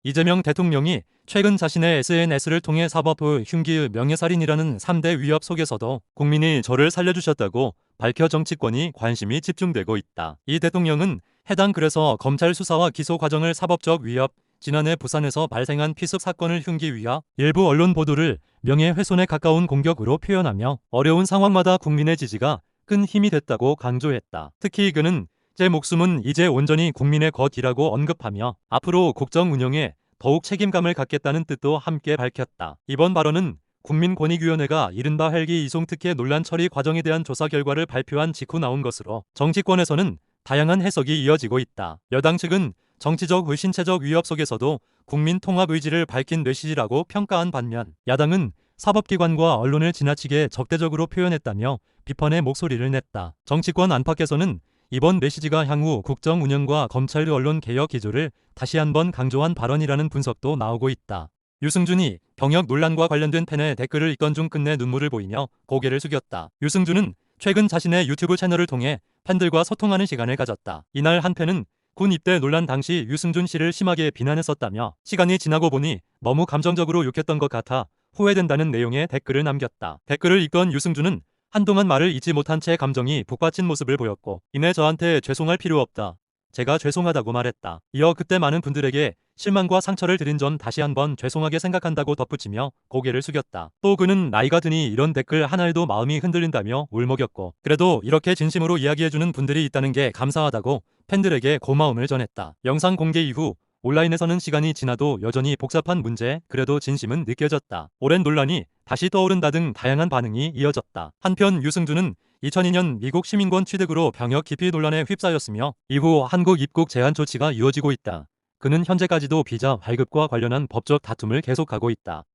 이재명 대통령이 최근 자신의 SNS를 통해 사법부 흉기 명예살인이라는 3대 위협 속에서도 국민이 저를 살려주셨다고 밝혀 정치권이 관심이 집중되고 있다. 이 대통령은 해당 글에서 검찰 수사와 기소 과정을 사법적 위협, 지난해 부산에서 발생한 피습 사건을 흉기 위협, 일부 언론 보도를 명예훼손에 가까운 공격으로 표현하며 어려운 상황마다 국민의 지지가 큰 힘이 됐다고 강조했다. 특히 그는 제 목숨은 이제 온전히 국민의 것이라고 언급하며 앞으로 국정 운영에 더욱 책임감을 갖겠다는 뜻도 함께 밝혔다. 이번 발언은 국민권익위원회가 이른바 헬기 이송 특혜 논란 처리 과정에 대한 조사 결과를 발표한 직후 나온 것으로 정치권에서는 다양한 해석이 이어지고 있다. 여당 측은 정치적 신체적 위협 속에서도 국민 통합 의지를 밝힌 메시지라고 평가한 반면 야당은 사법기관과 언론을 지나치게 적대적으로 표현했다며 비판의 목소리를 냈다. 정치권 안팎에서는 이번 메시지가 향후 국정 운영과 검찰 언론 개혁 기조를 다시 한번 강조한 발언이라는 분석도 나오고 있다. 유승준이 병역 논란과 관련된 팬의 댓글을 읽던 중 끝내 눈물을 보이며 고개를 숙였다. 유승준은 최근 자신의 유튜브 채널을 통해 팬들과 소통하는 시간을 가졌다. 이날 한 팬은 군 입대 논란 당시 유승준 씨를 심하게 비난했었다며 시간이 지나고 보니 너무 감정적으로 욕했던 것 같아 후회된다는 내용의 댓글을 남겼다. 댓글을 읽던 유승준은 한동안 말을 잇지 못한 채 감정이 북받친 모습을 보였고 이내 저한테 죄송할 필요 없다. 제가 죄송하다고 말했다. 이어 그때 많은 분들에게 실망과 상처를 드린 점 다시 한번 죄송하게 생각한다고 덧붙이며 고개를 숙였다. 또 그는 나이가 드니 이런 댓글 하나에도 마음이 흔들린다며 울먹였고 그래도 이렇게 진심으로 이야기해주는 분들이 있다는 게 감사하다고 팬들에게 고마움을 전했다. 영상 공개 이후 온라인에서는 시간이 지나도 여전히 복잡한 문제, 그래도 진심은 느껴졌다. 오랜 논란이 다시 떠오른다 등 다양한 반응이 이어졌다. 한편 유승준은 2002년 미국 시민권 취득으로 병역 기피 논란에 휩싸였으며 이후 한국 입국 제한 조치가 이어지고 있다. 그는 현재까지도 비자 발급과 관련한 법적 다툼을 계속하고 있다.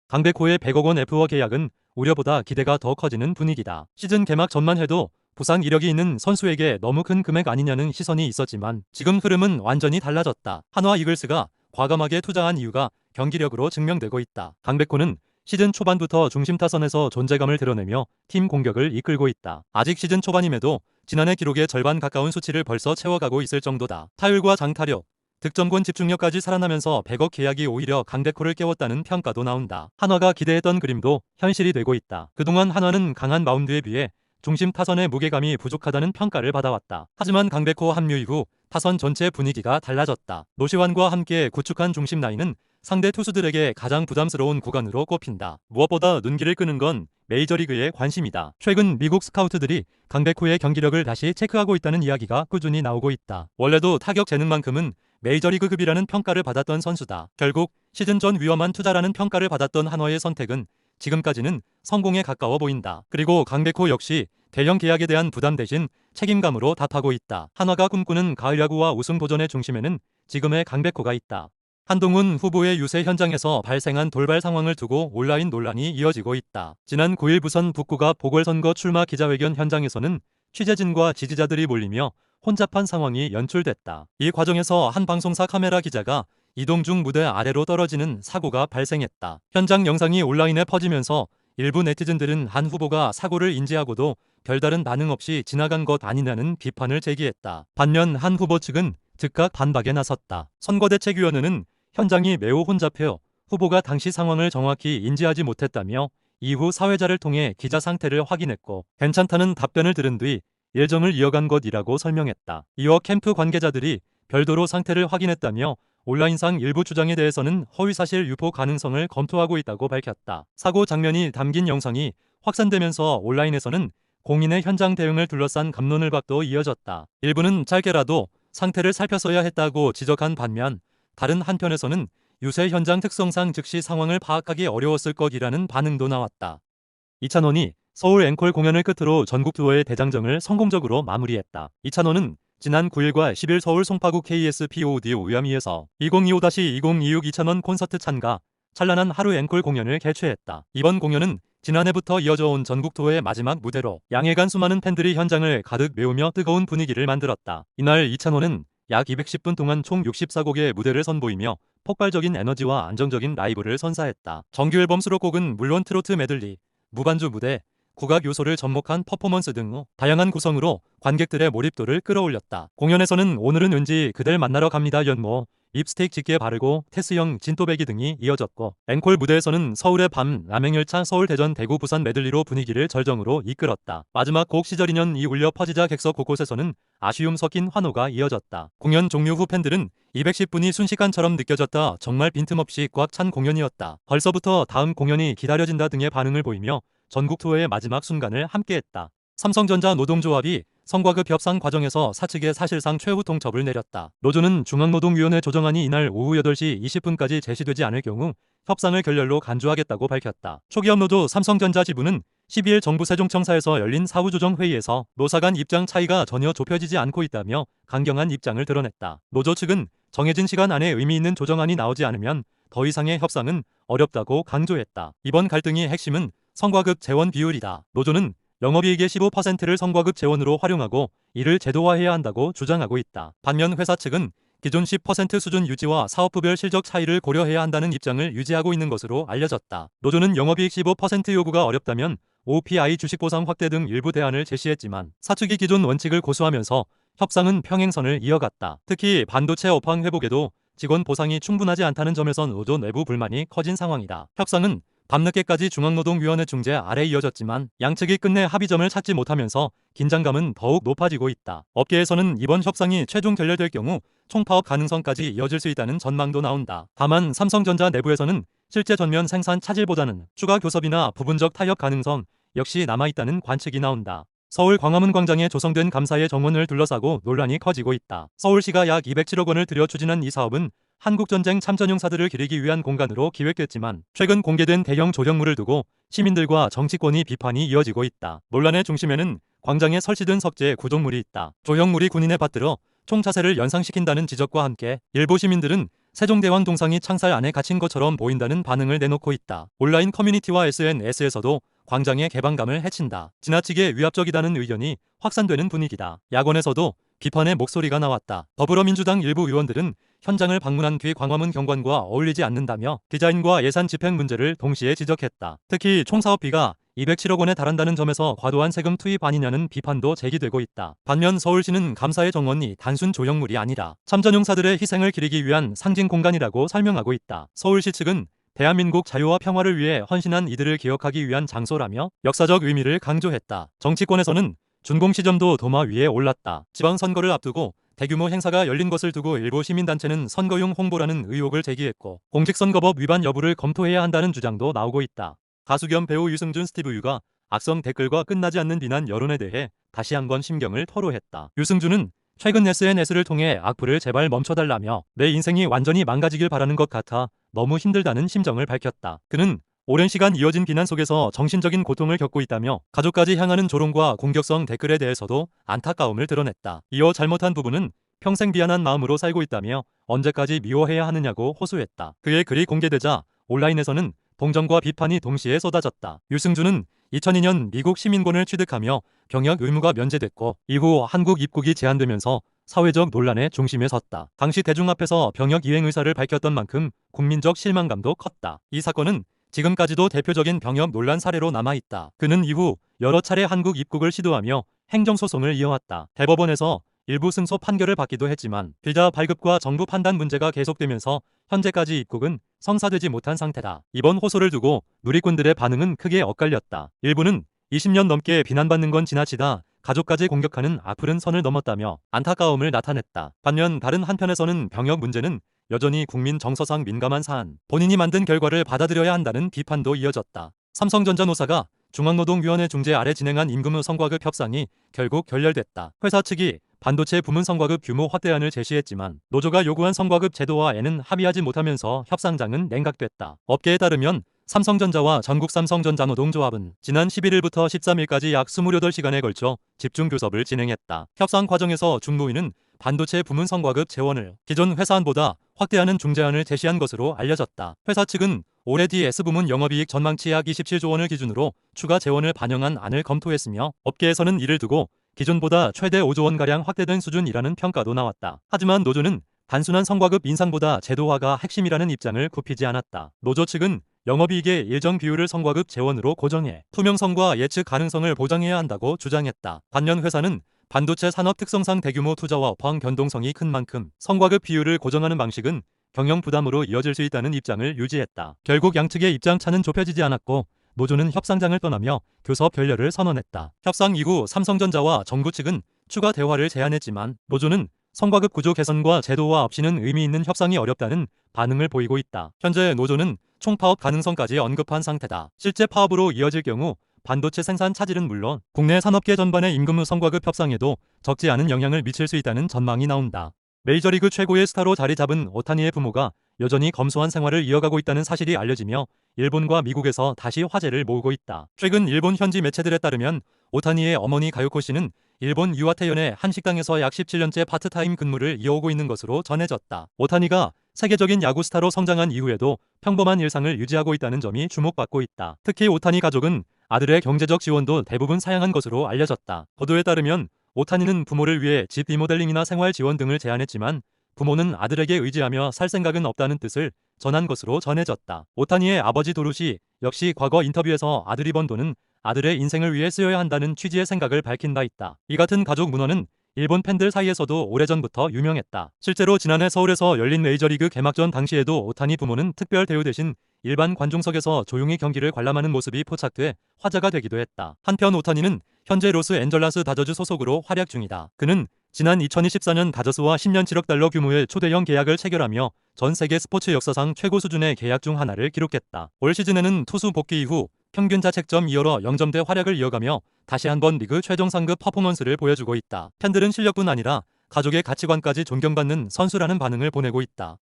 강백호의 100억 원 F1 계약은 우려보다 기대가 더 커지는 분위기다. 시즌 개막 전만 해도 부상 이력이 있는 선수에게 너무 큰 금액 아니냐는 시선이 있었지만 지금 흐름은 완전히 달라졌다. 한화 이글스가 과감하게 투자한 이유가 경기력으로 증명되고 있다. 강백호는 시즌 초반부터 중심 타선에서 존재감을 드러내며 팀 공격을 이끌고 있다. 아직 시즌 초반임에도 지난해 기록의 절반 가까운 수치를 벌써 채워가고 있을 정도다. 타율과 장타력, 득점권 집중력까지 살아나면서 100억 계약이 오히려 강백호를 깨웠다는 평가도 나온다. 한화가 기대했던 그림도 현실이 되고 있다. 그동안 한화는 강한 마운드에 비해 중심 타선의 무게감이 부족하다는 평가를 받아왔다. 하지만 강백호 합류 이후 타선 전체 분위기가 달라졌다. 노시환과 함께 구축한 중심 라인은 상대 투수들에게 가장 부담스러운 구간으로 꼽힌다. 무엇보다 눈길을 끄는 건 메이저리그의 관심이다. 최근 미국 스카우트들이 강백호의 경기력을 다시 체크하고 있다는 이야기가 꾸준히 나오고 있다. 원래도 타격 재능만큼은 메이저리그급이라는 평가를 받았던 선수다. 결국 시즌 전 위험한 투자라는 평가를 받았던 한화의 선택은 지금까지는 성공에 가까워 보인다. 그리고 강백호 역시 대형 계약에 대한 부담 대신 책임감으로 답하고 있다. 한화가 꿈꾸는 가을 야구와 우승 도전의 중심에는 지금의 강백호가 있다. 한동훈 후보의 유세 현장에서 발생한 돌발 상황을 두고 온라인 논란이 이어지고 있다. 지난 9일 부산 북구가 보궐선거 출마 기자회견 현장에서는 취재진과 지지자들이 몰리며 혼잡한 상황이 연출됐다. 이 과정에서 한 방송사 카메라 기자가 이동 중 무대 아래로 떨어지는 사고가 발생했다. 현장 영상이 온라인에 퍼지면서 일부 네티즌들은 한 후보가 사고를 인지하고도 별다른 반응 없이 지나간 것 아니냐는 비판을 제기했다. 반면 한 후보 측은 즉각 반박에 나섰다. 선거대책위원회는 현장이 매우 혼잡해 후보가 당시 상황을 정확히 인지하지 못했다며 이후 사회자를 통해 기자 상태를 확인했고 괜찮다는 답변을 들은 뒤 일정을 이어간 것이라고 설명했다. 이어 캠프 관계자들이 별도로 상태를 확인했다며 온라인상 일부 주장에 대해서는 허위사실 유포 가능성을 검토하고 있다고 밝혔다. 사고 장면이 담긴 영상이 확산되면서 온라인에서는 공인의 현장 대응을 둘러싼 갑론을 박도 이어졌다. 일부는 짧게라도 상태를 살폈어야 했다고 지적한 반면 다른 한편에서는 유세 현장 특성상 즉시 상황을 파악하기 어려웠을 것이라는 반응도 나왔다. 이찬원이 서울 앵콜 공연을 끝으로 전국 투어의 대장정을 성공적으로 마무리했다. 이찬원은 지난 9일과 10일 서울 송파구 KSPOD 오야미에서 2025-2026 이찬원 콘서트 찬가 찬란한 하루 앵콜 공연을 개최했다. 이번 공연은 지난해부터 이어져 온 전국 투어의 마지막 무대로 양해간 수많은 팬들이 현장을 가득 메우며 뜨거운 분위기를 만들었다. 이날 이찬원은 약 210분 동안 총 64곡의 무대를 선보이며 폭발적인 에너지와 안정적인 라이브를 선사했다. 정규 앨범 수록곡은 물론 트로트 메들리, 무반주 무대, 국악 요소를 접목한 퍼포먼스 등 다양한 구성으로 관객들의 몰입도를 끌어올렸다. 공연에서는 오늘은 왠지 그댈 만나러 갑니다 연모, 립스틱 짙게 바르고 테스형 진또배기 등이 이어졌고, 앵콜 무대에서는 서울의 밤, 남행열차 서울 대전 대구 부산 메들리로 분위기를 절정으로 이끌었다. 마지막 곡 시절 인연이 울려 퍼지자 객석 곳곳에서는 아쉬움 섞인 환호가 이어졌다. 공연 종료 후 팬들은 210분이 순식간처럼 느껴졌다. 정말 빈틈없이 꽉 찬 공연이었다. 벌써부터 다음 공연이 기다려진다 등의 반응을 보이며 전국 투어의 마지막 순간을 함께했다. 삼성전자 노동조합이 성과급 협상 과정에서 사측에 사실상 최후 통첩을 내렸다. 노조는 중앙노동위원회 조정안이 이날 오후 8시 20분까지 제시되지 않을 경우 협상을 결렬로 간주하겠다고 밝혔다. 초기업 노조 삼성전자 지부는 12일 정부 세종청사에서 열린 사후조정회의에서 노사 간 입장 차이가 전혀 좁혀지지 않고 있다며 강경한 입장을 드러냈다. 노조 측은 정해진 시간 안에 의미 있는 조정안이 나오지 않으면 더 이상의 협상은 어렵다고 강조했다. 이번 갈등의 핵심은 성과급 재원 비율이다. 노조는 영업이익의 15%를 성과급 재원으로 활용하고 이를 제도화해야 한다고 주장하고 있다. 반면 회사 측은 기존 10% 수준 유지와 사업부별 실적 차이를 고려해야 한다는 입장을 유지하고 있는 것으로 알려졌다. 노조는 영업이익 15% 요구가 어렵다면 OPI 주식 보상 확대 등 일부 대안을 제시했지만 사측이 기존 원칙을 고수하면서 협상은 평행선을 이어갔다. 특히 반도체 업황 회복에도 직원 보상이 충분하지 않다는 점에선 노조 내부 불만이 커진 상황이다. 협상은 밤늦게까지 중앙노동위원회 중재 아래 이어졌지만 양측이 끝내 합의점을 찾지 못하면서 긴장감은 더욱 높아지고 있다. 업계에서는 이번 협상이 최종 결렬될 경우 총파업 가능성까지 이어질 수 있다는 전망도 나온다. 다만 삼성전자 내부에서는 실제 전면 생산 차질보다는 추가 교섭이나 부분적 타협 가능성 역시 남아있다는 관측이 나온다. 서울 광화문 광장에 조성된 감사의 정원을 둘러싸고 논란이 커지고 있다. 서울시가 약 207억 원을 들여 추진한 이 사업은 한국전쟁 참전용사들을 기리기 위한 공간으로 기획됐지만 최근 공개된 대형 조형물을 두고 시민들과 정치권이 비판이 이어지고 있다. 논란의 중심에는 광장에 설치된 석재 구조물이 있다. 조형물이 군인에 받들어 총자세를 연상시킨다는 지적과 함께 일부 시민들은 세종대왕 동상이 창살 안에 갇힌 것처럼 보인다는 반응을 내놓고 있다. 온라인 커뮤니티와 SNS에서도 광장의 개방감을 해친다. 지나치게 위압적이다는 의견이 확산되는 분위기다. 야권에서도 비판의 목소리가 나왔다. 더불어민주당 일부 의원들은 현장을 방문한 뒤 광화문 경관과 어울리지 않는다며 디자인과 예산 집행 문제를 동시에 지적했다. 특히 총사업비가 207억 원에 달한다는 점에서 과도한 세금 투입 아니냐는 비판도 제기되고 있다. 반면 서울시는 감사의 정원이 단순 조형물이 아니라 참전용사들의 희생을 기리기 위한 상징 공간이라고 설명하고 있다. 서울시 측은 대한민국 자유와 평화를 위해 헌신한 이들을 기억하기 위한 장소라며 역사적 의미를 강조했다. 정치권에서는 준공시점도 도마 위에 올랐다. 지방선거를 앞두고 대규모 행사가 열린 것을 두고 일부 시민단체는 선거용 홍보라는 의혹을 제기했고 공직선거법 위반 여부를 검토해야 한다는 주장도 나오고 있다. 가수 겸 배우 유승준 스티브 유가 악성 댓글과 끝나지 않는 비난 여론에 대해 다시 한번 심경을 토로했다. 유승준은 최근 SNS를 통해 악플을 제발 멈춰달라며 내 인생이 완전히 망가지길 바라는 것 같아 너무 힘들다는 심정을 밝혔다. 그는 오랜 시간 이어진 비난 속에서 정신적인 고통을 겪고 있다며 가족까지 향하는 조롱과 공격성 댓글에 대해서도 안타까움을 드러냈다. 이어 잘못한 부분은 평생 미안한 마음으로 살고 있다며 언제까지 미워해야 하느냐고 호소했다. 그의 글이 공개되자 온라인에서는 동정과 비판이 동시에 쏟아졌다. 유승준은 2002년 미국 시민권을 취득하며 병역 의무가 면제됐고 이후 한국 입국이 제한되면서 사회적 논란의 중심에 섰다. 당시 대중 앞에서 병역 이행 의사를 밝혔던 만큼 국민적 실망감도 컸다. 이 사건은 지금까지도 대표적인 병역 논란 사례로 남아있다. 그는 이후 여러 차례 한국 입국을 시도하며 행정소송을 이어왔다. 대법원에서 일부 승소 판결을 받기도 했지만 비자 발급과 정부 판단 문제가 계속되면서 현재까지 입국은 성사되지 못한 상태다. 이번 호소를 두고 누리꾼들의 반응은 크게 엇갈렸다. 일부는 20년 넘게 비난받는 건 지나치다. 가족까지 공격하는 악플은 선을 넘었다며 안타까움을 나타냈다. 반면 다른 한편에서는 병역 문제는 여전히 국민 정서상 민감한 사안, 본인이 만든 결과를 받아들여야 한다는 비판도 이어졌다. 삼성전자 노사가 중앙노동위원회 중재 아래 진행한 임금 성과급 협상이 결국 결렬됐다. 회사 측이 반도체 부문 성과급 규모 확대안을 제시했지만 노조가 요구한 성과급 제도화에는 합의하지 못하면서 협상장은 냉각됐다. 업계에 따르면 삼성전자와 전국 삼성전자 노동조합은 지난 11일부터 13일까지 약 28시간에 걸쳐 집중 교섭을 진행했다. 협상 과정에서 중노위는 반도체 부문 성과급 재원을 기존 회사안보다 확대하는 중재안을 제시한 것으로 알려졌다. 회사 측은 올해 DS 부문 영업이익 전망치 약 27조 원을 기준으로 추가 재원을 반영한 안을 검토했으며 업계에서는 이를 두고 기존보다 최대 5조 원가량 확대된 수준이라는 평가도 나왔다. 하지만 노조는 단순한 성과급 인상보다 제도화가 핵심이라는 입장을 굽히지 않았다. 노조 측은 영업이익의 일정 비율을 성과급 재원으로 고정해 투명성과 예측 가능성을 보장해야 한다고 주장했다. 반면 회사는 반도체 산업 특성상 대규모 투자와 포항 변동성이 큰 만큼 성과급 비율을 고정하는 방식은 경영 부담으로 이어질 수 있다는 입장을 유지했다. 결국 양측의 입장 차는 좁혀지지 않았고 노조는 협상장을 떠나며 교섭 결렬을 선언했다. 협상 이후 삼성전자와 정부 측은 추가 대화를 제안했지만 노조는 성과급 구조 개선과 제도화 없이는 의미 있는 협상이 어렵다는 반응을 보이고 있다. 현재 노조는 총파업 가능성까지 언급한 상태다. 실제 파업으로 이어질 경우 반도체 생산 차질은 물론 국내 산업계 전반의 임금 성과급 협상에도 적지 않은 영향을 미칠 수 있다는 전망이 나온다. 메이저리그 최고의 스타로 자리 잡은 오타니의 부모가 여전히 검소한 생활을 이어가고 있다는 사실이 알려지며 일본과 미국에서 다시 화제를 모으고 있다. 최근 일본 현지 매체들에 따르면 오타니의 어머니 가요코 씨는 일본 유아테현의 한 식당에서 약 17년째 파트타임 근무를 이어오고 있는 것으로 전해졌다. 오타니가 세계적인 야구 스타로 성장한 이후에도 평범한 일상을 유지하고 있다는 점이 주목받고 있다. 특히 오타니 가족은 아들의 경제적 지원도 대부분 사양한 것으로 알려졌다. 보도에 따르면 오타니는 부모를 위해 집 리모델링이나 생활 지원 등을 제안했지만 부모는 아들에게 의지하며 살 생각은 없다는 뜻을 전한 것으로 전해졌다. 오타니의 아버지 도루시 역시 과거 인터뷰에서 아들이 번 돈은 아들의 인생을 위해 쓰여야 한다는 취지의 생각을 밝힌 바 있다. 이 같은 가족 문화는 일본 팬들 사이에서도 오래전부터 유명했다. 실제로 지난해 서울에서 열린 메이저리그 개막전 당시에도 오타니 부모는 특별 대우 대신 일반 관중석에서 조용히 경기를 관람하는 모습이 포착돼 화제가 되기도 했다. 한편 오타니는 현재 로스앤젤레스 다저즈 소속으로 활약 중이다. 그는 지난 2024년 다저스와 10년 7억 달러 규모의 초대형 계약을 체결하며 전 세계 스포츠 역사상 최고 수준의 계약 중 하나를 기록했다. 올 시즌에는 투수 복귀 이후 평균 자책점 2할로 0점대 활약을 이어가며 다시 한번 리그 최정 상급 퍼포먼스를 보여주고 있다. 팬들은 실력뿐 아니라 가족의 가치관까지 존경받는 선수라는 반응을 보내고 있다.